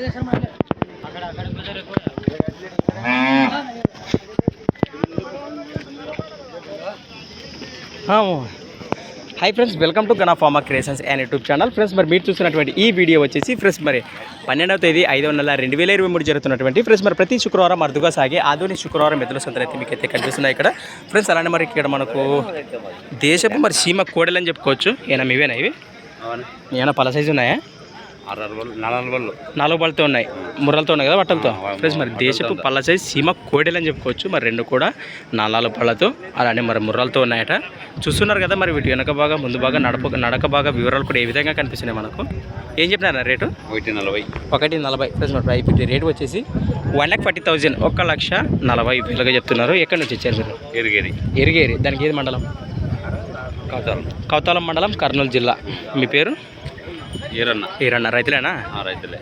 Hi friends, welcome to Gana pharma creations and YouTube channel. Friends, మరి మీరు చూస్తున్నటువంటి ఈ వీడియో వచ్చేసి ఫ్రెండ్స్ మరి 12వ తేదీ 5వ నెల 2023 జరుగుతున్నటువంటి ఫ్రెండ్స్ మరి ప్రతి శుక్రవారం అరుదుగా సాగే ఆధునిక శుక్రవారం ఎద్దుల సంతలు అయితే మీకైతే కనిపిస్తున్నాయి ఇక్కడ ఫ్రెండ్స్. అలానే మరి ఇక్కడ మనకు దేశపు మరి సీమ కోడలు అని చెప్పుకోవచ్చు. ఏనా ఇవేనా ఇవి? ఏమైనా పల సైజు ఉన్నాయా? 4 బళ్ళతో ఉన్నాయి, ముర్రలతో ఉన్నాయి కదా బట్టలతో ఫ్రెండ్స్. మరి దేశపు పళ్ళ సైజ్ సీమ కోడెలు అని చెప్పుకోవచ్చు. మరి రెండు కూడా 4 పళ్ళతో అలానే మరి ముర్రలతో ఉన్నాయట. చూస్తున్నారు కదా మరి వీటి వెనక బాగా ముందు బాగా నడక బాగా వివరాలు కూడా ఏ విధంగా కనిపిస్తున్నాయి మనకు. ఏం చెప్పినారా రేటు? 140 ఫ్రెండ్స్. మరి ఐపీటీ రేటు వచ్చేసి 1,40,000 1,40,000 చెప్తున్నారు. ఎక్కడి నుంచి ఇచ్చారు మీరు? ఎరిగేరి. దానికి ఏది మండలం? కౌతాలం మండలం, కర్నూలు జిల్లా. మీ పేరు? ఈరన్న. రైతులేనా?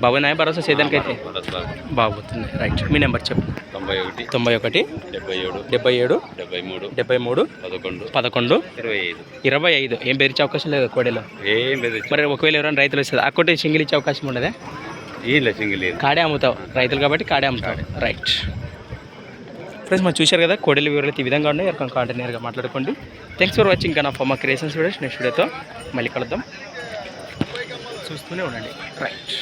బాగున్నాయా భరోసా సేదానికి అయితే? బాగుతుంది. రైట్. మీ నెంబర్ చెప్పు. 91 77 73 11 25. ఏం బెదిరించే అవకాశం లేదు కోడేలో? మరి ఒకవేళ ఎవరైనా రైతులు వస్తుంది అక్కడే సింగిల్ ఇచ్చే అవకాశం ఉండదా? కాడే అమ్ముతావు, రైతులు కాబట్టి కాడే అమ్ముతావు. రైట్ ఫ్రెండ్స్, మనం చూశారు కదా కోడెల వివరాలు ఈ విధంగా ఉన్నాయి. ఎవరికైనా కాంటాక్ట్ నేరుగా మాట్లాడుకోండి. Thanks for watching Gana pharma creations videos. Next వీడియోతో మళ్ళీ కలుద్దాం. చూస్తూనే ఉండండి. రైట్.